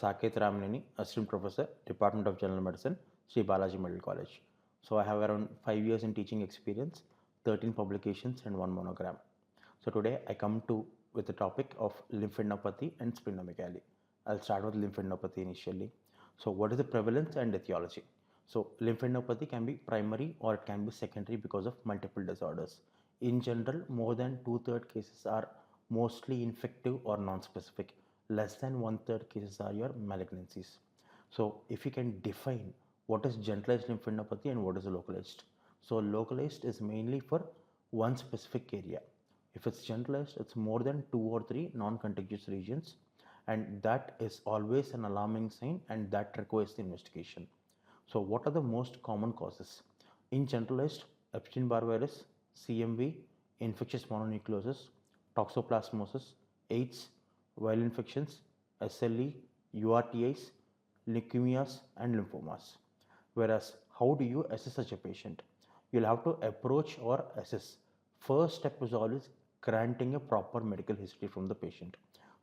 Sakethi Ramineni, Assistant Professor, Department of General Medicine, Sree Balaji Medical College. So I have around 5 years in teaching experience, 13 publications and 1 monogram. So today I come to with the topic of lymphadenopathy and splenomegaly. I'll start with lymphadenopathy initially. So what is the prevalence and etiology? So lymphadenopathy can be primary or it can be secondary because of multiple disorders. In general, more than 2/3 cases are mostly infective or non-specific. Less than 1/3 cases are your malignancies. So if you can define what is generalized lymphadenopathy and what is localized. So localized is mainly for one specific area. If it's generalized, it's more than 2 or 3 non-contiguous regions, and that is always an alarming sign and that requires the investigation. So what are the most common causes? In generalized, Epstein-Barr virus, CMV, infectious mononucleosis, toxoplasmosis, AIDS, viral infections, SLE, URTIs, leukemias and lymphomas. Whereas how do you assess such a patient? You'll have to approach or assess. First step is always granting a proper medical history from the patient.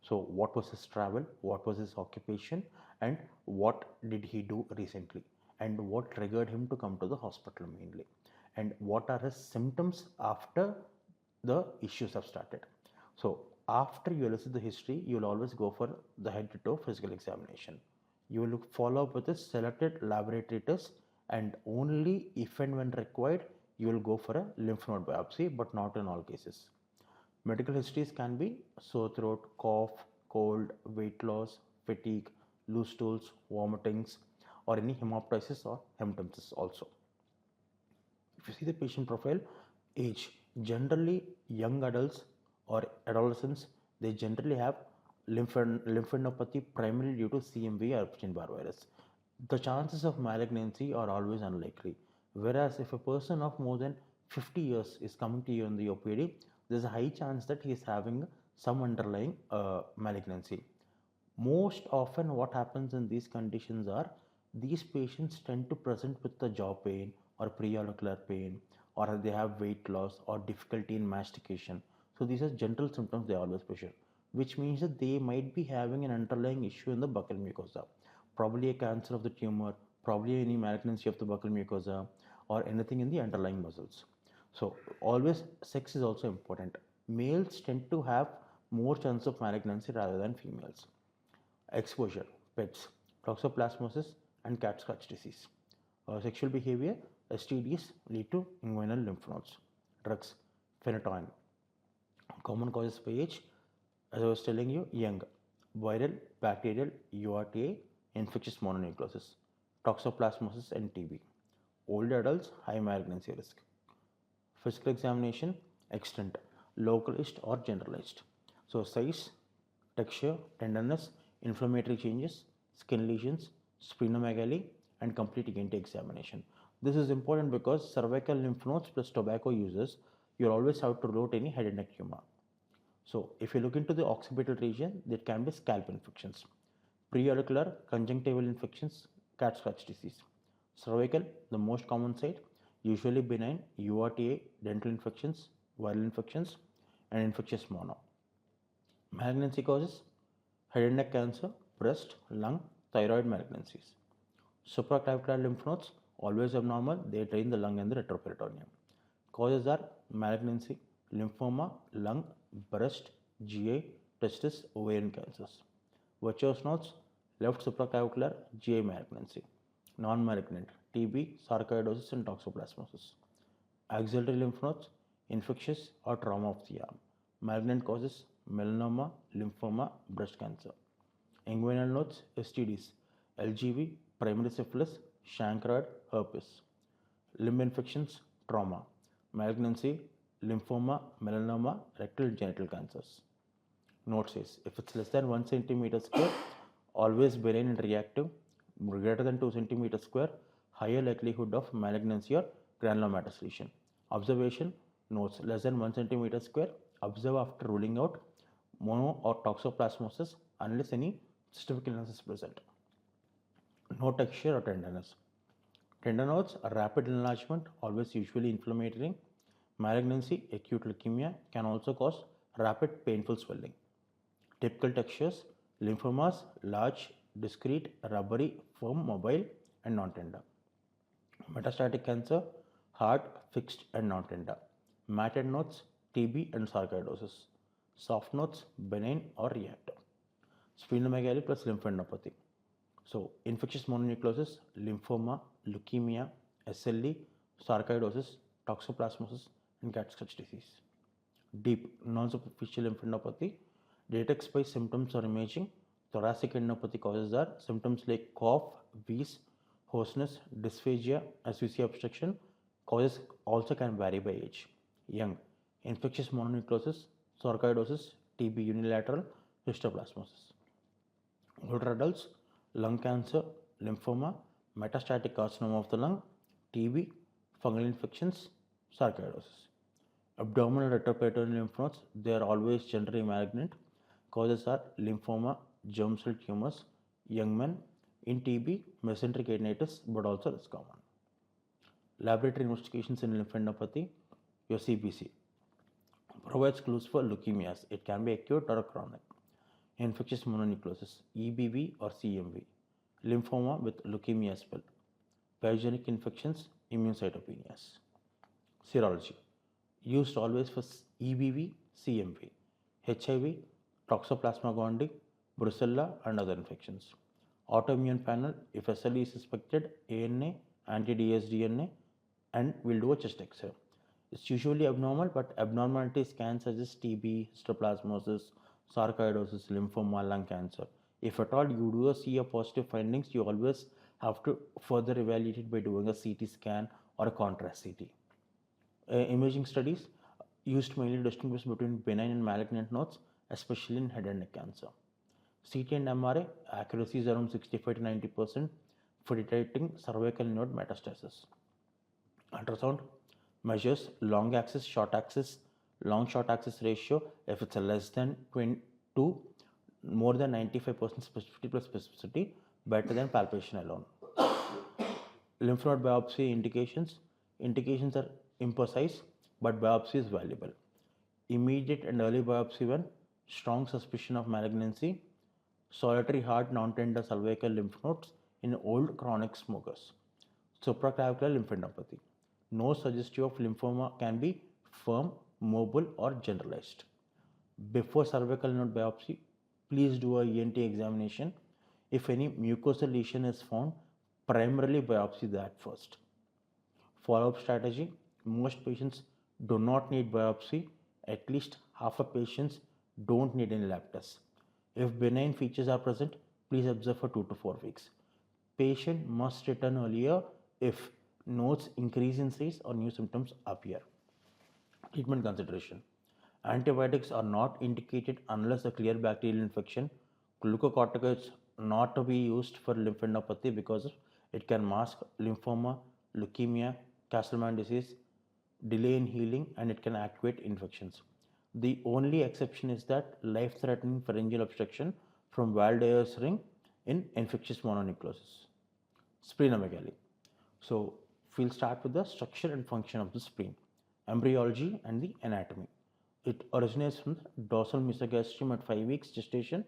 So what was his travel, what was his occupation, and what did he do recently, and what triggered him to come to the hospital mainly, and what are his symptoms after the issues have started. So after you elicit the history, you will always go for the head to toe physical examination. You will follow up with a selected laboratory test, and only if and when required, you will go for a lymph node biopsy, but not in all cases. Medical histories can be sore throat, cough, cold, weight loss, fatigue, loose stools, vomitings, or any hemoptysis or hemoptysis also. If you see the patient profile, age, generally young adults or adolescents, they generally have lymphadenopathy primarily due to CMV or Epstein-Barr virus. The chances of malignancy are always unlikely. Whereas if a person of more than 50 years is coming to you in the OPD, there's a high chance that he is having some underlying malignancy. Most often what happens in these conditions are these patients tend to present with the jaw pain or preauricular pain, or they have weight loss or difficulty in mastication. So these are general symptoms they always present, which means that they might be having an underlying issue in the buccal mucosa, probably a cancer of the tumor, probably any malignancy of the buccal mucosa, or anything in the underlying muscles. So always sex is also important. Males tend to have more chance of malignancy rather than females. Exposure, pets, toxoplasmosis and cat scratch disease. Sexual behavior, STDs lead to inguinal lymph nodes. Drugs, phenytoin. Common causes for age, as I was telling you, young, viral, bacterial, URTA, infectious mononucleosis, toxoplasmosis and TB. Older adults, high malignancy risk. Physical examination, extent, localized or generalized. So size, texture, tenderness, inflammatory changes, skin lesions, splenomegaly, and complete ENT examination. This is important because cervical lymph nodes plus tobacco users, you'll always have to rotate any head and neck tumor. So if you look into the occipital region, there can be scalp infections, preauricular conjunctival infections, cat scratch disease. Cervical, the most common site, usually benign URTA, dental infections, viral infections, and infectious mono. Malignancy causes, head and neck cancer, breast, lung, thyroid malignancies. Supraclavicular lymph nodes, always abnormal, they drain the lung and the retroperitoneum. Causes are malignancy, lymphoma, lung, breast, GI, testis, ovarian cancers. Virchoous nodes, left supraclavicular, GI malignancy. Non-malignant, TB, sarcoidosis and toxoplasmosis. Axillary lymph nodes, infectious or trauma of the arm. Malignant causes, melanoma, lymphoma, breast cancer. Inguinal nodes, STDs, LGV, primary syphilis, chancroid, herpes. Limb infections, trauma. Malignancy, lymphoma, melanoma, rectal genital cancers. Note says, if it's less than 1 centimeter square, always benign and reactive. Greater than 2 centimeter square, higher likelihood of malignancy or granulomatous lesion. Observation, notes less than 1 centimeter square, observe after ruling out mono or toxoplasmosis unless any systemic illness is present. No texture or tenderness. Tender nodes, a rapid enlargement, always usually inflammatory. Malignancy, acute leukemia, can also cause rapid painful swelling. Typical textures, lymphomas, large, discrete, rubbery, firm, mobile, and non-tender. Metastatic cancer, hard, fixed, and non-tender. Matted nodes, TB and sarcoidosis. Soft nodes, benign or reactive. Splenomegaly plus lymphadenopathy. So, infectious mononucleosis, lymphoma, leukemia, SLE, sarcoidosis, toxoplasmosis, and Cat's disease. Deep non-superficial lymphadenopathy detects by symptoms or imaging. Thoracic adenopathy causes are symptoms like cough, wheeze, hoarseness, dysphagia, asphyxia obstruction. Causes also can vary by age. Young, infectious mononucleosis, sarcoidosis, TB unilateral, histoplasmosis. Older adults, lung cancer, lymphoma, metastatic carcinoma of the lung, TB, fungal infections, sarcoidosis. Abdominal retroperitoneal lymph nodes, they are always generally malignant. Causes are lymphoma, germ cell tumors, young men. In TB, mesenteric adenitis, but also less common. Laboratory investigations in lymphadenopathy, your CBC, provides clues for leukemias. It can be acute or chronic. Infectious mononucleosis, EBV or CMV. Lymphoma with leukemia as well. Pyogenic infections, immune cytopenias. Serology, used always for EBV, CMV, HIV, Toxoplasma gondii, Brucella, and other infections. Autoimmune panel, if SLE is suspected, ANA, anti-dsDNA, and we'll do a chest X-ray. It's usually abnormal, but abnormalities can suggest TB, histoplasmosis, sarcoidosis, lymphoma, lung cancer. If at all you do see a positive findings, you always have to further evaluate it by doing a CT scan or a contrast CT. Imaging studies used mainly to distinguish between benign and malignant nodes, especially in head and neck cancer. CT and MRI accuracy is around 65 to 90% for detecting cervical node metastasis. Ultrasound measures long axis, short axis, long short axis ratio. If it's a less than 2, more than 95% specificity plus specificity, better than palpation alone. Lymph node biopsy indications. Indications are imprecise, but biopsy is valuable. Immediate and early biopsy when strong suspicion of malignancy. Solitary hard non-tender cervical lymph nodes in old chronic smokers. Supraclavicular lymphadenopathy. No suggestive of lymphoma can be firm, mobile, or generalized. Before cervical node biopsy, please do a ENT examination. If any mucosal lesion is found, primarily biopsy that first. Follow-up strategy, most patients do not need biopsy. At least half of patients don't need any lab tests. If benign features are present, please observe for 2 to 4 weeks. Patient must return earlier if nodes increase in size or new symptoms appear. Treatment consideration. Antibiotics are not indicated unless a clear bacterial infection. Glucocorticoids not to be used for lymphadenopathy because it can mask lymphoma, leukemia, Castleman disease, delay in healing, and it can activate infections. The only exception is that life-threatening pharyngeal obstruction from Valdeir's ring in infectious mononucleosis. Splenomegaly. So we'll start with the structure and function of the spleen, embryology and the anatomy. It originates from the dorsal mesogastrium at 5 weeks gestation,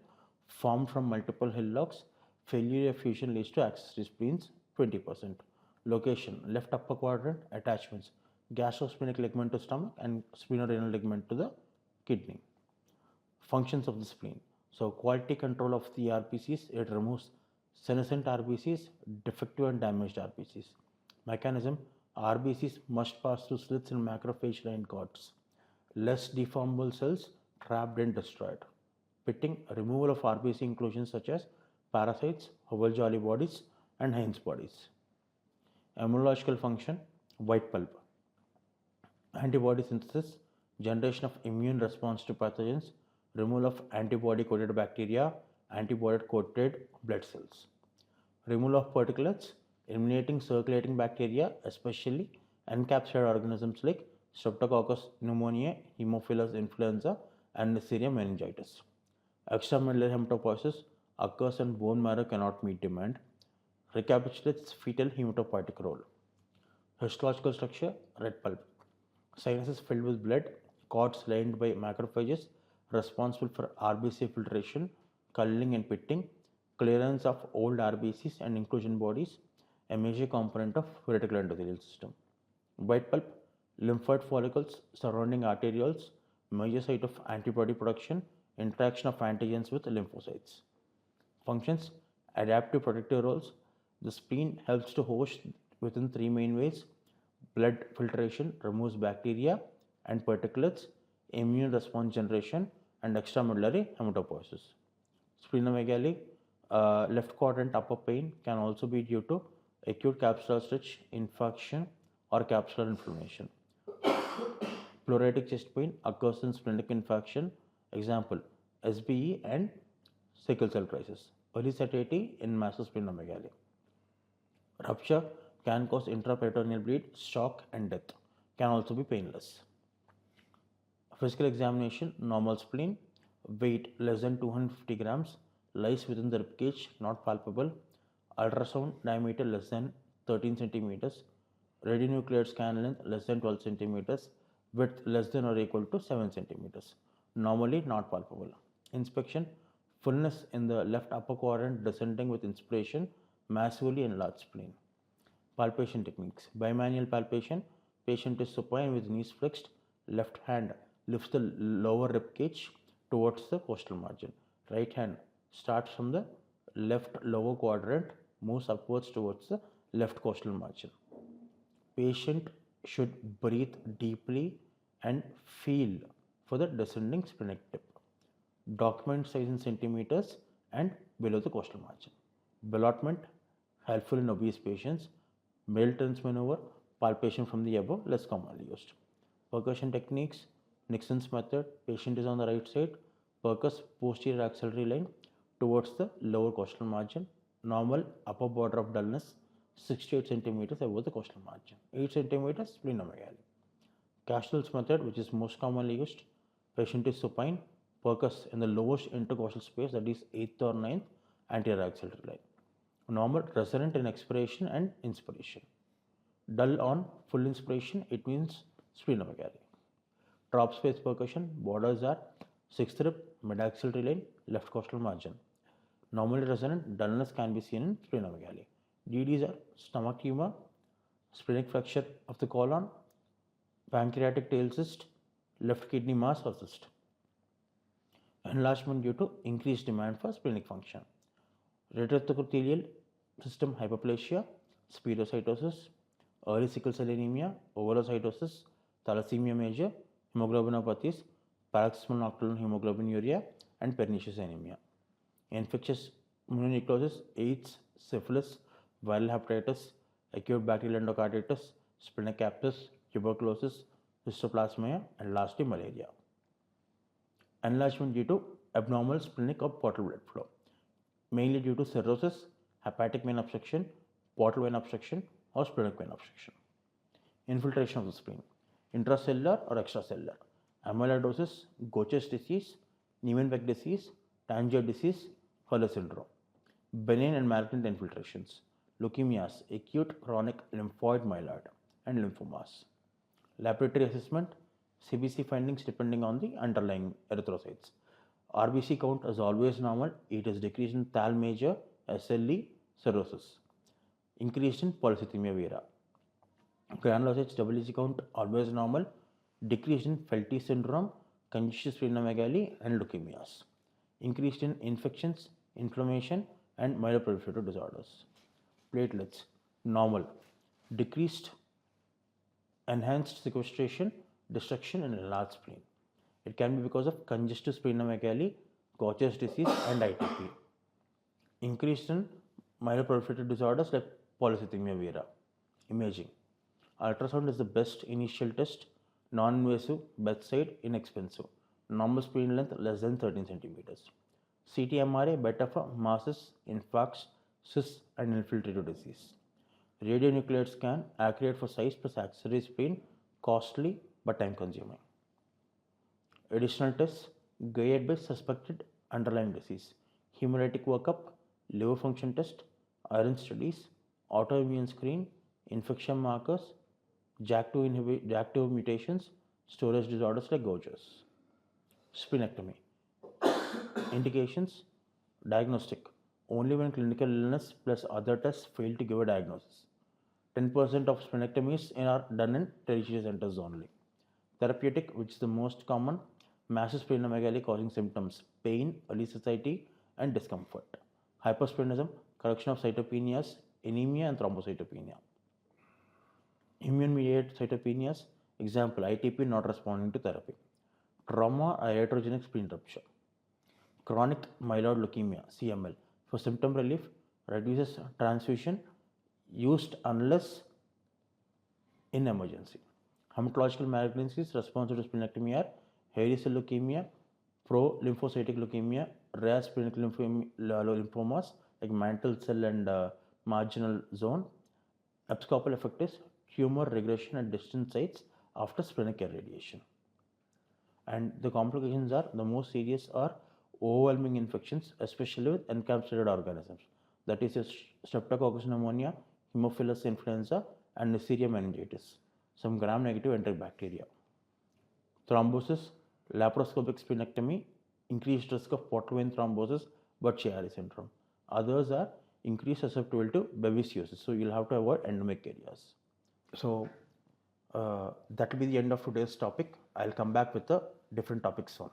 formed from multiple hillocks. Failure of fusion leads to accessory spleens, 20%. Location, left upper quadrant. Attachments, gastrosplenic ligament to stomach and splenorenal ligament to the kidney. Functions of the spleen. So quality control of the RBCs, it removes senescent RBCs, defective and damaged RBCs. Mechanism, RBCs must pass through slits in macrophage lined cords. Less deformable cells trapped and destroyed. Pitting, removal of RBC inclusions such as parasites, Howell-Jolly bodies and Heinz bodies. Immunological function, white pulp. Antibody synthesis, generation of immune response to pathogens, removal of antibody-coated bacteria, antibody-coated blood cells. Removal of particulates, eliminating circulating bacteria, especially encapsulated organisms like Streptococcus pneumoniae, Haemophilus influenza, and Neisseria meningitis. Extramedullary hematopoiesis occurs when bone marrow cannot meet demand. Recapitulates fetal hematopoietic role. Histological structure, red pulp. Sinuses filled with blood, cords lined by macrophages responsible for RBC filtration, culling and pitting, clearance of old RBCs and inclusion bodies, a major component of reticular endothelial system. White pulp, lymphoid follicles surrounding arterioles, major site of antibody production, interaction of antigens with lymphocytes. Functions, adaptive protective roles. The spleen helps to host within three main ways: blood filtration, removes bacteria and particulates, immune response generation, and extramedullary hematopoiesis. Splenomegaly, left quadrant upper pain can also be due to acute capsular stretch infection or capsular inflammation. Pleuritic chest pain occurs in splenic infection, example SBE and sickle cell crisis. Early satiety in massive splenomegaly. Rupture can cause intraperitoneal bleed, shock, and death. Can also be painless. Physical examination, normal spleen, weight less than 250 grams, lies within the ribcage, not palpable. Ultrasound, diameter less than 13 centimeters. Radionuclide scan length less than 12 centimeters. Width less than or equal to 7 centimeters. Normally not palpable. Inspection, fullness in the left upper quadrant descending with inspiration, massively enlarged spleen. Palpation techniques. Bimanual palpation, patient is supine with knees flexed, left hand lifts the lower rib cage towards the costal margin. Right hand starts from the left lower quadrant, moves upwards towards the left costal margin. Patient should breathe deeply and feel for the descending splenic tip. Document size in centimeters and below the costal margin. Ballotment, helpful in obese patients. Middleton's maneuver, palpation from the above, less commonly used. Percussion techniques, Nixon's method, patient is on the right side, percuss posterior axillary line towards the lower costal margin, normal upper border of dullness, 6 to 8 centimeters above the costal margin, 8 centimeters splenomegaly. Castel's method, which is most commonly used, patient is supine, percuss in the lowest intercostal space, that is 8th or 9th anterior axillary line. Normal, resonant in expiration and inspiration. Dull on full inspiration, it means splenomegaly. Drop space percussion, borders are 6th rib, mid-axillary line, left costal margin. Normally resonant, dullness can be seen in splenomegaly. DDs are stomach tumor, splenic fracture of the colon, pancreatic tail cyst, left kidney mass or cyst. Enlargement due to increased demand for splenic function. Retrothelial system hyperplasia, spherocytosis, early sickle cell anemia, ovulocytosis, thalassemia major, hemoglobinopathies, paroxysmal nocturnal hemoglobinuria, and pernicious anemia. Infectious mononucleosis, AIDS, syphilis, viral hepatitis, acute bacterial endocarditis, splenic abscess, tuberculosis, histoplasmia, and lastly malaria. Enlargement due to abnormal splenic or portal blood flow, mainly due to cirrhosis, hepatic vein obstruction, portal vein obstruction, or splenic vein obstruction. Infiltration of the spleen, intracellular or extracellular, amyloidosis, Gaucher's disease, Niemann-Pick disease, Tangier disease, Hurler syndrome. Benign and malignant infiltrations, leukemias, acute chronic lymphoid myeloid, and lymphomas. Laboratory assessment, CBC findings depending on the underlying erythrocytes. RBC count is always normal. It is decreased in Thal major, SLE, cirrhosis. Increased in polycythemia vera. Granulocytes WBC count always normal. Decreased in Felty syndrome, congestive splenomegaly, and leukemias. Increased in infections, inflammation, and myeloproliferative disorders. Platelets normal. Decreased, enhanced sequestration, destruction, and enlarged spleen. It can be because of congestive splenomegaly, Gaucher's disease, and ITP. Increased in myeloproliferative disorders like polycythemia vera. Imaging. Ultrasound is the best initial test, non-invasive, bedside, inexpensive. Normal spleen length less than 13 centimeters. CT MRI better for masses, infarcts, cysts, and infiltrative disease. Radionuclide scan accurate for size plus axillary spleen, costly but time consuming. Additional tests guided by suspected underlying disease. Hemolytic workup, liver function test, iron studies, autoimmune screen, infection markers, JAK2 mutations, storage disorders like Gaucher's. Splenectomy. Indications, diagnostic, only when clinical illness plus other tests fail to give a diagnosis. 10% of splenectomies are done in tertiary centers only. Therapeutic, which is the most common, massive splenomegaly causing symptoms, pain, early satiety, and discomfort. Hypersplenism, correction of cytopenias, anemia, and thrombocytopenia. Immune-mediated cytopenias, example, ITP not responding to therapy. Trauma or iatrogenic spleen rupture. Chronic myeloid leukemia, CML, for symptom relief, reduces transfusion used unless in emergency. Hematological malignancies responsive to splenectomy are hairy cell leukemia, pro-lymphocytic leukemia, rare splenic lymphomas like mantle cell and marginal zone. Abscopal effect is tumor regression at distant sites after splenic irradiation. And the complications are, the most serious are overwhelming infections, especially with encapsulated organisms. That is Streptococcus pneumonia, Haemophilus influenza, and Neisseria meningitis. Some gram-negative enteric bacteria. Thrombosis, laparoscopic splenectomy, increased risk of portal vein thrombosis, but Chiari syndrome. Others are increased susceptibility to babesiosis, so you'll have to avoid endemic areas. So that will be the end of today's topic. I'll come back with the different topics soon.